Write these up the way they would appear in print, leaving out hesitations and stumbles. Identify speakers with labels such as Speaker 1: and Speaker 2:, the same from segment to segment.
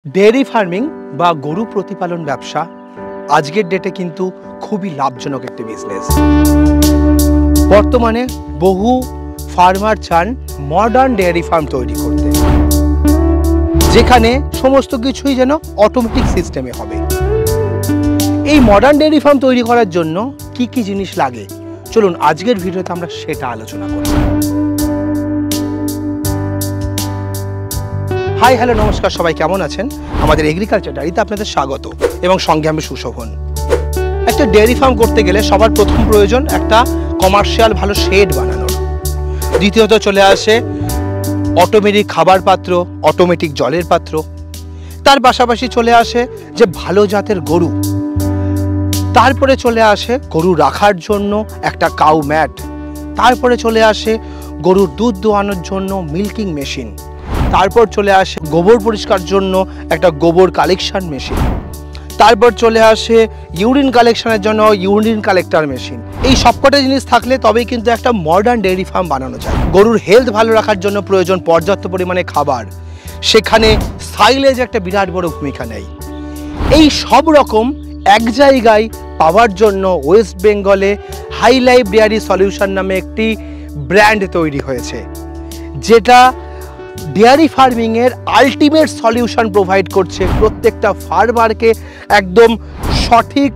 Speaker 1: Dairy farming বা গরু প্রতিপালন ব্যবসা আজকের ডেটে কিন্তু খুবই লাভজনক একটি বিজনেস। বর্তমানে বহু ফার্মার চান মডার্ন ডেয়ারি ফার্ম তৈরি করতে, যেখানে সমস্ত কিছুই যেন অটোমেটিক সিস্টেমে হবে। এই মডার্ন ডেয়ারি ফার্ম তৈরি করার জন্য কি কি জিনিস লাগে, চলুন আজকের ভিডিওতে আমরা সেটা আলোচনা করি। হাই হ্যালো নমস্কার, সবাই কেমন আছেন? আমাদের এগ্রিকালচার ডায়েরিতে আপনাদের স্বাগত এবং সঙ্গে আমি সুশোভন। একটা ডেয়ারি ফার্ম করতে গেলে সবার প্রথম প্রয়োজন একটা কমার্শিয়াল ভালো শেড বানানোর। দ্বিতীয়ত চলে আসে অটোমেটিক খাবার পাত্র, অটোমেটিক জলের পাত্র। তার পাশাপাশি চলে আসে যে ভালো জাতের গরু। তারপরে চলে আসে গরু রাখার জন্য একটা কাউ ম্যাট। তারপরে চলে আসে গরুর দুধ দোয়ানোর জন্য মিল্কিং মেশিন। তারপর চলে আসে গোবর পরিষ্কার জন্য একটা গোবর কালেকশন মেশিন। তারপর চলে আসে ইউরিন কালেকশনের জন্য ইউরিন কালেক্টর মেশিন। এই সবকটা জিনিস থাকলে তবেই কিন্তু একটা মডার্ন ডেয়ারি ফার্ম বানানো যায়। গরুর হেলথ ভালো রাখার জন্য প্রয়োজন পর্যাপ্ত পরিমাণে খাবার, সেখানে সাইলেজ একটা বিরাট বড় ভূমিকা নেয়। এই সব রকম এক জায়গায় পাওয়ার জন্য ওয়েস্ট বেঙ্গলে হাইলাইফ ডেয়ারি সলিউশন নামে একটি ব্র্যান্ড তৈরি হয়েছে, যেটা ডেয়ারি ফার্মিংয়ের আলটিমেট সলিউশন প্রোভাইড করছে। প্রত্যেকটা ফার্মারকে একদম সঠিক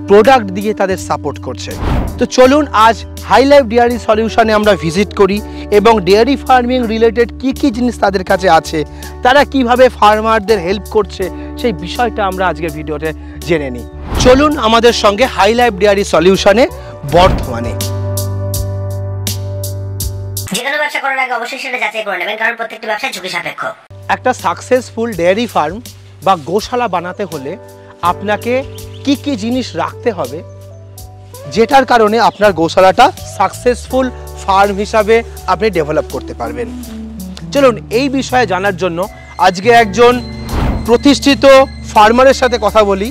Speaker 1: প্রোডাক্ট দিয়ে তাদের সাপোর্ট করছে। তো চলুন আজ হাইলাইফ ডেয়ারি সলিউশনে আমরা ভিজিট করি এবং ডেয়ারি ফার্মিং রিলেটেড কি কি জিনিস তাদের কাছে আছে, তারা কিভাবে ফার্মারদের হেল্প করছে, সেই বিষয়টা আমরা আজকের ভিডিওতে জেনে নিই। চলুন আমাদের সঙ্গে হাইলাইফ ডেয়ারি সলিউশনে বর্ধমানে।
Speaker 2: যেকোনো ব্যবসা করার আগে অবশ্যই সেটা যাচাই করে নেবেন, কারণ প্রত্যেকটি ব্যবসা ঝুঁকি সাপেক্ষ।
Speaker 1: একটা সাকসেসফুল ডেয়ারি ফার্ম বা গোশালা বানাতে হলে আপনাকে কি কি জিনিস রাখতে হবে, যেটার কারণে আপনার গোশালাটা সাকসেসফুল ফার্ম হিসাবে আপনি ডেভেলপ করতে পারবেন। চলুন এই বিষয়ে জানার জন্য আজকে একজন প্রতিষ্ঠিত ফার্মারের সাথে কথা বলি।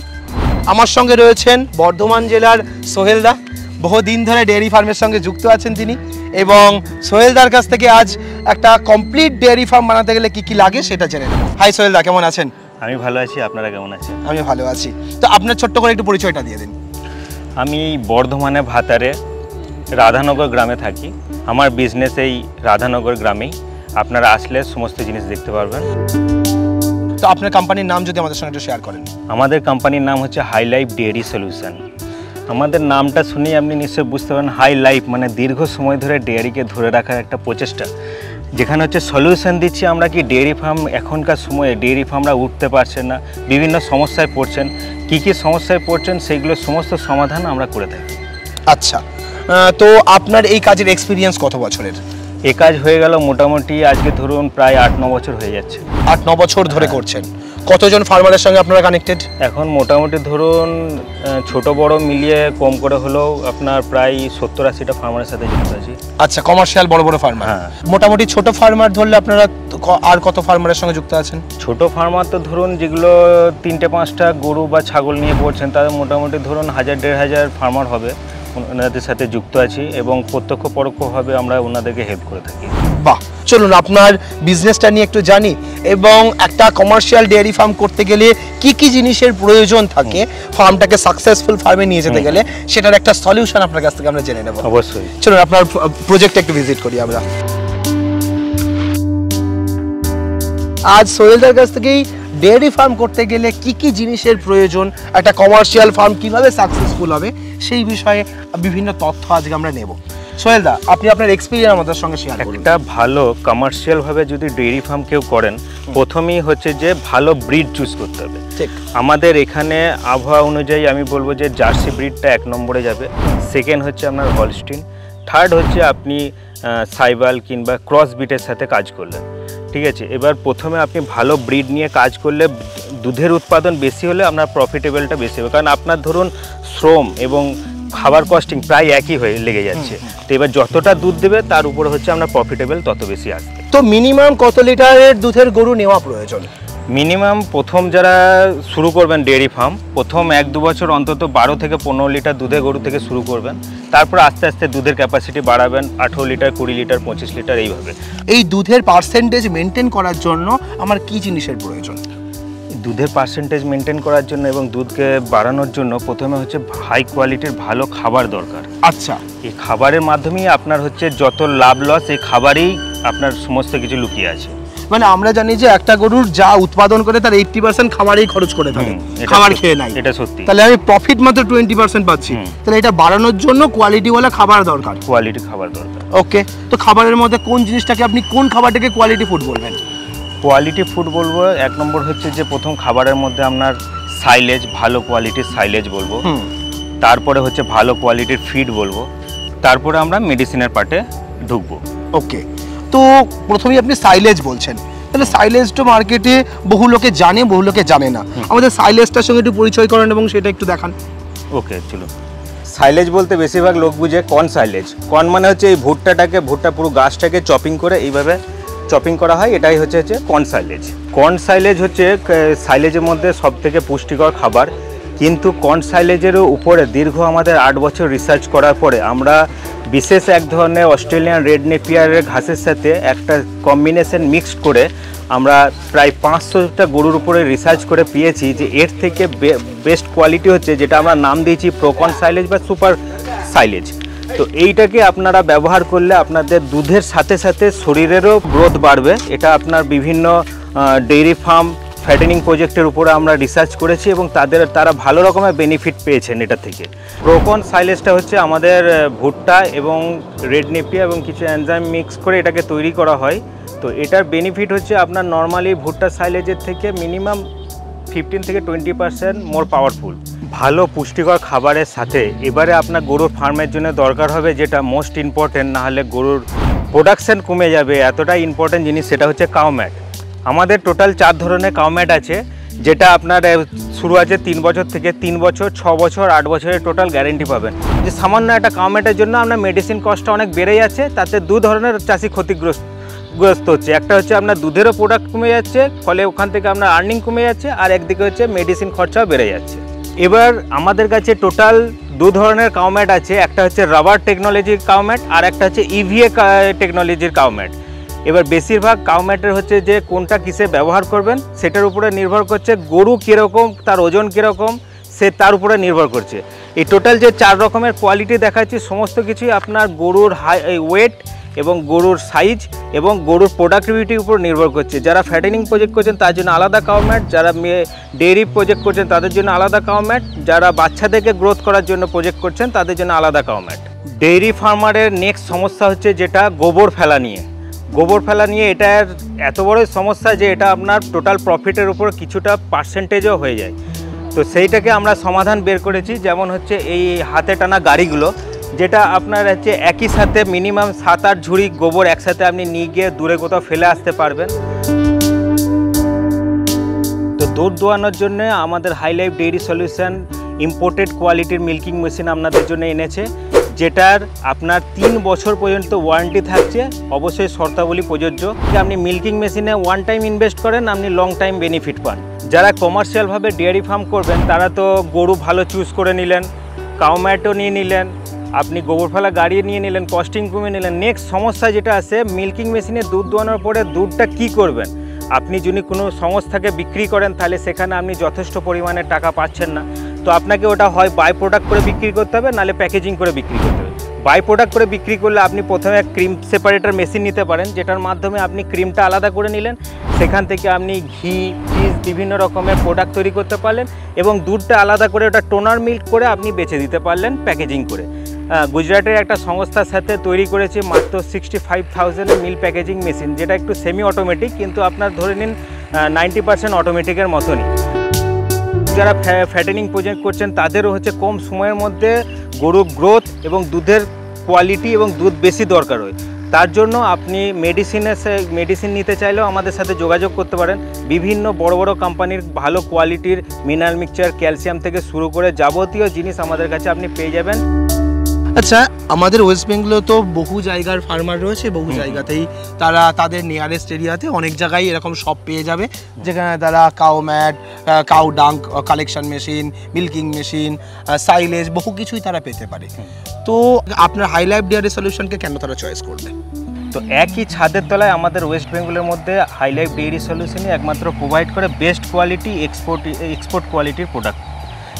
Speaker 1: আমার সঙ্গে রয়েছেন বর্ধমান জেলার সোহেলদা, বহুদিন ধরে ডেয়ারি ফার্মের সঙ্গে যুক্ত আছেন তিনি, এবং সোহেলদার কাছ থেকে আজ একটা কমপ্লিট ডেয়ারি ফার্ম বানাতে গেলে কি কি লাগে সেটা জেনে নেব। হাই সোহেলদা, কেমন আছেন?
Speaker 3: আমি ভালো আছি, আপনারা কেমন আছেন?
Speaker 1: আমি ভালো আছি। তো আপনার ছোট্ট করে একটু পরিচয়টা দিয়ে দিন।
Speaker 3: আমি বর্ধমানে ভাতারে রাধানগর গ্রামে থাকি। আমার বিজনেস এই রাধানগর গ্রামেই। আপনারা আসলে সমস্ত জিনিস দেখতে পারবেন।
Speaker 1: তো আপনার কোম্পানির নাম যদি আমাদের সঙ্গে একটু শেয়ার করেন।
Speaker 3: আমাদের কোম্পানির নাম হচ্ছে হাইলাইফ ডেয়ারি সলিউশন। আমাদের নামটা শুনেই আপনি নিশ্চয়ই বুঝতে পারেন, হাই লাইফ মানে দীর্ঘ সময় ধরে ডেয়ারিকে ধরে রাখার একটা প্রচেষ্টা, যেখানে হচ্ছে সলিউশন দিচ্ছি আমরা কি ডেয়ারি ফার্ম এখনকার সময়ে ডেয়ারি ফার্মরা উঠতে পারছেন না, বিভিন্ন সমস্যায় পড়ছেন। কি কি সমস্যায় পড়ছেন সেইগুলো সমস্ত সমাধান আমরা করে থাকি।
Speaker 1: আচ্ছা, তো আপনার এই কাজের এক্সপিরিয়েন্স কত বছরের?
Speaker 3: এই কাজ হয়ে গেল মোটামুটি আজকে ধরুন প্রায় 8-9 বছর হয়ে যাচ্ছে।
Speaker 1: 8-9 বছর ধরে করছেন। কতজন ফার্মারের সঙ্গে আপনারা কানেক্টেড?
Speaker 3: এখন মোটামুটি ধরুন ছোট বড় মিলিয়ে কম করে হলেও আপনার প্রায় 70-80টা ফার্মারের সাথে যুক্ত আছি।
Speaker 1: আচ্ছা, কমার্শিয়াল বড় বড় ফার্মার।
Speaker 3: হ্যাঁ।
Speaker 1: মোটামুটি ছোট ফার্মার ধরলে আপনারা আর কত ফার্মারের সঙ্গে যুক্ত আছেন?
Speaker 3: ছোট ফার্মার তো ধরুন যেগুলো 3-5টা গরু বা ছাগল নিয়ে করছেন, তাদের মোটামুটি ধরুন 1000-1500 ফার্মার হবে, ওনাদের সাথে যুক্ত আছি এবং প্রত্যক্ষ পরোক্ষভাবে আমরা ওনাদেরকে হেল্প করে থাকি।
Speaker 1: বাহ, চলুন আপনার বিজনেসটা নিয়ে একটু জানি এবং একটা কমার্শিয়াল ডেয়ারি ফার্ম করতে গেলে কি কি জিনিসের প্রয়োজন থাকে, ফার্মটাকে সাকসেসফুল ফার্মে নিয়ে যেতে গেলে সেটার একটা সলিউশন আপনার কাছ থেকে আমরা জেনে নেব।
Speaker 3: অবশ্যই,
Speaker 1: চলুন আপনার প্রজেক্টটা একটু ভিজিট করি আমরা। আজ সোহেলদার কাছ থেকেই ডেয়ারি ফার্ম করতে গেলে কি কি জিনিসের প্রয়োজন, একটা কমার্শিয়াল ফার্ম কিভাবে সাকসেসফুল হবে, সেই বিষয়ে বিভিন্ন তথ্য আজকে আমরা নেব। সোহেলদা, আপনি আপনার এক্সপিরিয়েন্স আমাদের সঙ্গে শেয়ার করুন।
Speaker 3: একটা ভালো কমার্শিয়ালভাবে যদি ডেয়ারি ফার্ম কেউ করেন, প্রথমেই হচ্ছে যে ভালো ব্রিড চুজ করতে হবে।
Speaker 1: ঠিক।
Speaker 3: আমাদের এখানে আবহাওয়া অনুযায়ী আমি বলবো যে জার্সি ব্রিডটা 1 নম্বরে যাবে, সেকেন্ড হচ্ছে আপনার হলস্টিন, থার্ড হচ্ছে আপনি সাইবাল কিংবা ক্রস ব্রিডের সাথে কাজ করলেন। ঠিক আছে, এবার প্রথমে আপনি ভালো ব্রিড নিয়ে কাজ করলে দুধের উৎপাদন বেশি হলে আপনার প্রফিটেবলটা বেশি হবে, কারণ আপনার ধরুন শ্রম এবং খাবার কস্টিং প্রায় একই হয়ে লেগে যাচ্ছে। তো এবার যতটা দুধ দেবে তার উপরে হচ্ছে আপনার প্রফিটেবল তত বেশি আসবে।
Speaker 1: তো মিনিমাম কত লিটারের দুধের গরু নেওয়া প্রয়োজন?
Speaker 3: মিনিমাম প্রথম যারা শুরু করবেন ডেয়ারি ফার্ম, প্রথম 1-2 বছর অন্তত 12 থেকে 15 লিটার দুধের গরু থেকে শুরু করবেন। তারপর আস্তে আস্তে দুধের ক্যাপাসিটি বাড়াবেন, 18 লিটার, 20 লিটার, 25 লিটার এইভাবে।
Speaker 1: এই দুধের পার্সেন্টেজ মেনটেন করার জন্য আমার কি জিনিসের প্রয়োজন?
Speaker 3: দুধের পার্সেন্টেজ মেনটেন করার জন্য এবং দুধকে বাড়ানোর জন্য প্রথমে হচ্ছে হাই কোয়ালিটির ভালো খাবার দরকার।
Speaker 1: আচ্ছা,
Speaker 3: এই খাবারের মাধ্যমেই আপনার হচ্ছে যত লাভ লস এই খাবারেই আপনার সমস্ত কিছু লুকিয়ে আছে।
Speaker 1: মানে আমরা জানি যে একটা গরুর যা উৎপাদন করে তার 80% খাবারেই খরচ করে থাকে, খাবার খেয়ে নাই।
Speaker 3: এটা সত্যি।
Speaker 1: তাহলে আমি প্রফিট মাত্র 20% পাচ্ছি, তাহলে এটা বাড়ানোর জন্য কোয়ালিটিওয়ালা খাবার দরকার।
Speaker 3: কোয়ালিটি খাবার দরকার।
Speaker 1: ওকে, তো খাবারের মধ্যে কোন জিনিসটাকে আপনি কোন খাবারটাকে কোয়ালিটি ফুড বলবেন?
Speaker 3: কোয়ালিটি ফুড বলবো, এক নম্বর হচ্ছে যে প্রথম খাবারের মধ্যে আপনার সাইলেজ, ভালো কোয়ালিটির সাইলেজ বলবো, তারপরে হচ্ছে ভালো কোয়ালিটির ফিড বলবো, তারপরে আমরা মেডিসিনের পার্টে ঢুকবো।
Speaker 1: ওকে, তো প্রথমেই আপনি সাইলেজ বলছেন, তাহলে সাইলেজটা মার্কেটে বহু লোকে জানে, বহু লোকে জানে না। আমাদের সাইলেজটার সঙ্গে একটু পরিচয় করেন এবং সেটা একটু দেখান।
Speaker 3: ওকে, চলো। সাইলেজ বলতে বেশিরভাগ লোক বুঝে কর্ন সাইলেজ। কর্ন মানে হচ্ছে এই ভুট্টা পুরো গাছটাকে চপিং করে এইভাবে চপিং করা হয়, এটাই হচ্ছে কর্ন সাইলেজ। কর্ন সাইলেজ হচ্ছে সাইলেজের মধ্যে সবথেকে পুষ্টিকর খাবার, কিন্তু কর্ন সাইলেজেরও উপরে দীর্ঘ আমাদের 8 বছর রিসার্চ করার পরে আমরা বিশেষ এক ধরনের অস্ট্রেলিয়ান রেড নেপিয়ারের ঘাসের সাথে একটা কম্বিনেশন মিক্সড করে আমরা প্রায় 500টা গরুর উপরে রিসার্চ করে পেয়েছি যে এর থেকে বেস্ট কোয়ালিটি হচ্ছে যেটা আমরা নাম দিয়েছি প্রোকর্ন সাইলেজ বা সুপার সাইলেজ। তো এইটাকে আপনারা ব্যবহার করলে আপনাদের দুধের সাথে সাথে শরীরেরও গ্রোথ বাড়বে। এটা আপনার বিভিন্ন ডেইরি ফার্ম ফ্যাটেনিং প্রজেক্টের উপরে আমরা রিসার্চ করেছি এবং তারা ভালো রকমের বেনিফিট পেয়েছেন এটা থেকে। প্রোকর্ন সাইলেজটা হচ্ছে আমাদের ভুট্টা এবং রেড নেপিয়া এবং কিছু এনজাইম মিক্স করে এটাকে তৈরি করা হয়। তো এটার বেনিফিট হচ্ছে আপনার নর্মালি ভুট্টা সাইলেজের থেকে মিনিমাম 15 থেকে 20% মোর পাওয়ারফুল। ভালো পুষ্টিকর খাবারের সাথে এবারে আপনার গরুর ফার্মের জন্য দরকার হবে যেটা মোস্ট ইম্পর্টেন্ট, না হলে গরুর প্রোডাকশান কমে যাবে, এতটা ইম্পর্টেন্ট জিনিস, সেটা হচ্ছে কাউম্যাট। আমাদের টোটাল 4 ধরনের কাউম্যাট আছে, যেটা আপনার শুরু আছে 3 বছর থেকে 3 বছর, 6 বছর, 8 বছরের টোটাল গ্যারেন্টি পাবেন। যে সামান্য একটা কাউম্যাটের জন্য আপনার মেডিসিন কস্টটা অনেক বেড়ে যাচ্ছে, তাতে 2 ধরনের চাষি ক্ষতিগ্রস্ত হচ্ছে। একটা হচ্ছে আপনার দুধেরও প্রোডাক্ট কমে যাচ্ছে, ফলে ওখান থেকে আপনার আর্নিং কমে যাচ্ছে, আর একদিকে হচ্ছে মেডিসিন খরচাও বেড়ে যাচ্ছে। এবার আমাদের কাছে টোটাল 2 ধরনের কাউম্যাট আছে, একটা হচ্ছে রাবার টেকনোলজির কাউম্যাট আর একটা হচ্ছে ইভিএ টেকনোলজির কাউম্যাট। এবার বেশিরভাগ কাউম্যাটের হচ্ছে যে কোনটা কিসে ব্যবহার করবেন সেটার উপরে নির্ভর করছে, গরু কীরকম, তার ওজন কীরকম, সে তার উপরে নির্ভর করছে। এই টোটাল যে 4 রকমের কোয়ালিটি দেখাচ্ছি সমস্ত কিছুই আপনার গরুর ওয়েট এবং গরুর সাইজ এবং গরুর প্রোডাক্টিভিটির উপর নির্ভর করছে। যারা ফ্যাটেনিং প্রজেক্ট করছেন তার জন্য আলাদা কাউম্যাট, যারা ডেয়ারি প্রজেক্ট করছেন তাদের জন্য আলাদা কাউম্যাট, যারা বাচ্চাদেরকে গ্রোথ করার জন্য প্রজেক্ট করছেন তাদের জন্য আলাদা কাউম্যাট। ডেয়ারি ফার্মারের নেক্সট সমস্যা হচ্ছে যেটা গোবর ফেলা নিয়ে। গোবর ফেলা নিয়ে এটার এত বড় সমস্যা যে এটা আপনার টোটাল প্রফিটের উপর কিছুটা পার্সেন্টেজও হয়ে যায়। তো সেইটাকে আমরা সমাধান বের করেছি, যেমন হচ্ছে এই হাতে টানা গাড়িগুলো, যেটা আপনার হচ্ছে একই সাথে মিনিমাম 7-8 ঝুড়ি গোবর একসাথে আপনি নিয়ে গিয়ে দূরে কোথাও ফেলে আসতে পারবেন। তো দুধ দোয়ানোর জন্য আমাদের হাইলাইফ ডেইরি সলিউশন ইম্পোর্টেড কোয়ালিটির মিল্কিং মেশিন আপনাদের জন্য এনেছে, যেটার আপনার 3 বছর পর্যন্ত ওয়ারেন্টি থাকছে। অবশ্যই শর্তাবলী প্রযোজ্য, যে আপনি মিল্কিং মেশিনে 1 টাইম ইনভেস্ট করেন, আপনি লং টাইম বেনিফিট পান। যারা কমার্শিয়ালভাবে ডেয়ারি ফার্ম করবেন তারা তো গরু ভালো চুজ করে নিলেন, কাউম্যাটও নিয়ে নিলেন, আপনি গোবর ফেলা গাড়ি নিয়ে নিলেন, কস্টিং কমে নিলেন। নেক্সট সমস্যা যেটা আছে, মিল্কিং মেশিনে দুধ দোয়ানোর পরে দুধটা কি করবেন? আপনি যদি কোনো সংস্থাকে বিক্রি করেন তাহলে সেখানে আপনি যথেষ্ট পরিমাণে টাকা পাচ্ছেন না। তো আপনাকে ওটা হয় বাই প্রোডাক্ট করে বিক্রি করতে হবে, নাহলে প্যাকেজিং করে বিক্রি করতে হবে। বাই প্রোডাক্ট করে বিক্রি করলে আপনি প্রথমে ক্রিম সেপারেটর মেশিন নিতে পারেন, যেটার মাধ্যমে আপনি ক্রিমটা আলাদা করে নিলেন, সেখান থেকে আপনি ঘি, চিজ, বিভিন্ন রকমের প্রোডাক্ট তৈরি করতে পারলেন এবং দুধটা আলাদা করে ওটা টোনার মিল্ক করে আপনি বেচে দিতে পারলেন প্যাকেজিং করে। গুজরাটের একটা সংস্থার সাথে তৈরি করেছি মাত্র 65,000 মিল প্যাকেজিং মেশিন, যেটা একটু সেমি অটোমেটিক, কিন্তু আপনার ধরে নিন 90% অটোমেটিকের মতনই। যারা ফ্যাটেনিং প্রজেক্ট করছেন তাদেরও হচ্ছে কম সময়ের মধ্যে গরুর গ্রোথ এবং দুধের কোয়ালিটি এবং দুধ বেশি দরকার হয়। তার জন্য আপনি মেডিসিন নিতে চাইলেও আমাদের সাথে যোগাযোগ করতে পারেন। বিভিন্ন বড় বড় কোম্পানির ভালো কোয়ালিটির মিনারেল মিক্সচার, ক্যালসিয়াম থেকে শুরু করে যাবতীয় জিনিস আমাদের কাছে আপনি পেয়ে যাবেন।
Speaker 1: আচ্ছা, আমাদের ওয়েস্ট বেঙ্গলে তো বহু জায়গার ফার্মার রয়েছে, বহু জায়গাতেই তারা তাদের নিয়ারেস্ট এরিয়াতে অনেক জায়গায় এরকম শপ পেয়ে যাবে, যেখানে তারা কাউ ম্যাট, কাউ ডাং collection machine, milking machine, silage, বহু কিছুই তারা পেতে পারে। তো আপনার হাইলাইফ ডেয়ারি সলিউশনকে কেন তারা চয়েস করবে?
Speaker 3: তো একই ছাদের তলায় আমাদের ওয়েস্ট বেঙ্গলের মধ্যে হাইলাইফ ডেইরি সলিউশনই একমাত্র প্রোভাইড করে বেস্ট কোয়ালিটি এক্সপোর্ট কোয়ালিটির প্রোডাক্ট,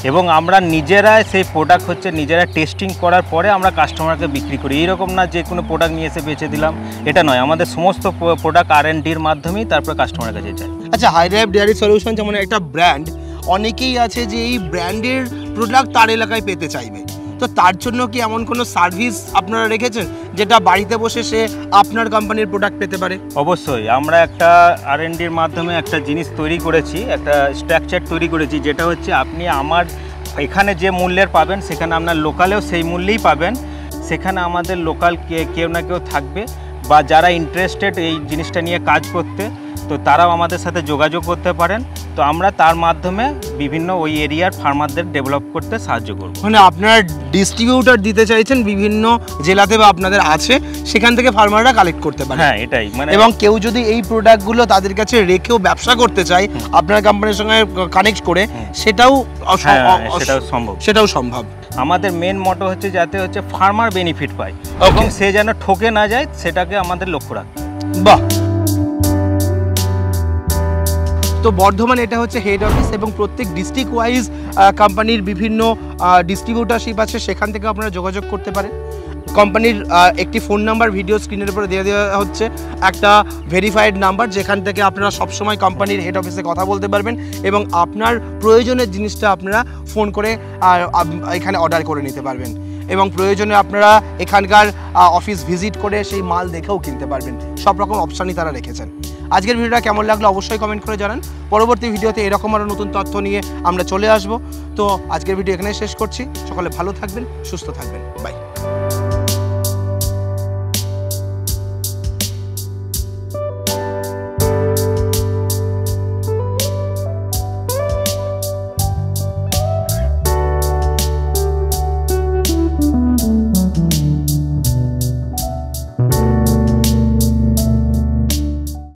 Speaker 3: এবং আমরা নিজেরা সেই প্রোডাক্ট হচ্ছে নিজেরা টেস্টিং করার পরে আমরা কাস্টমারকে বিক্রি করি। এইরকম না যে কোনো প্রোডাক্ট নিয়ে এসে বেচে দিলাম, এটা নয়, আমাদের সমস্ত প্রোডাক্ট R&Dর মাধ্যমেই তারপর কাস্টমারের কাছে যায়।
Speaker 1: আচ্ছা, হাইলাইফ ডেয়ারি সলিউশন যেমন একটা ব্র্যান্ড, অনেকেই আছে যে এই ব্র্যান্ডের প্রোডাক্ট তার এলাকায় পেতে চাইবে, তো তার জন্য কি এমন কোনো সার্ভিস আপনারা রেখেছেন যেটা বাড়িতে বসে সে আপনার কোম্পানির প্রোডাক্ট পেতে পারে?
Speaker 3: অবশ্যই, আমরা একটা R&Dর মাধ্যমে একটা জিনিস তৈরি করেছি, একটা স্ট্রাকচার তৈরি করেছি, যেটা হচ্ছে আপনি আমার এখানে যে মূল্যের পাবেন সেখানে আপনার লোকালেও সেই মূল্যেই পাবেন। সেখানে আমাদের লোকাল কেউ না কেউ থাকবে, বা যারা ইন্টারেস্টেড এই জিনিসটা নিয়ে কাজ করতে, তো তারাও আমাদের সাথে যোগাযোগ করতে পারেন। তো আমরা তার মাধ্যমে বিভিন্ন ওই এরিয়ার ফার্মারদের ডেভেলপ করতে সাহায্য করব।
Speaker 1: মানে আপনারা ডিস্ট্রিবিউটর দিতে চাইছেন বিভিন্ন জেলাতে বা আপনাদের আছে, সেখান থেকে ফার্মাররা কালেক্ট করতে পারে।
Speaker 3: হ্যাঁ, এটাই মানে।
Speaker 1: এবং কেউ যদি এই প্রোডাক্টগুলো তাদের কাছে রেখেও ব্যবসা করতে চায় আপনার কোম্পানির সঙ্গে কানেক্ট করে, সেটাও সম্ভব।
Speaker 3: আমাদের মেন মোটো হচ্ছে যাতে হচ্ছে ফার্মার বেনিফিট পায় এবং সে যেন ঠকে না যায়, সেটাকে আমাদের লক্ষ্য রাখতে।
Speaker 1: বাহ। তো বর্ধমান এটা হচ্ছে হেড অফিস, এবং প্রত্যেক ডিস্ট্রিক্ট ওয়াইজ কোম্পানির বিভিন্ন ডিস্ট্রিবিউটারশিপ আছে, সেখান থেকে আপনারা যোগাযোগ করতে পারেন। কোম্পানির একটি ফোন নাম্বার ভিডিও স্ক্রিনের উপরে দিয়ে দেওয়া হচ্ছে, একটা ভেরিফাইড নাম্বার, যেখান থেকে আপনারা সবসময় কোম্পানির হেড অফিসে কথা বলতে পারবেন এবং আপনার প্রয়োজনের জিনিসটা আপনারা ফোন করে এখানে অর্ডার করে নিতে পারবেন, এবং প্রয়োজনে আপনারা এখানকার অফিস ভিজিট করে সেই মাল দেখেও কিনতে পারবেন। সব রকম অপশানই তারা রেখেছেন। আজকের ভিডিওটা কেমন লাগলো অবশ্যই কমেন্ট করে জানান। পরবর্তী ভিডিওতে এরকম আরও নতুন তথ্য নিয়ে আমরা চলে আসব। তো আজকের ভিডিও এখানে শেষ করছি। সকলে ভালো থাকবেন, সুস্থ থাকবেন, বাই।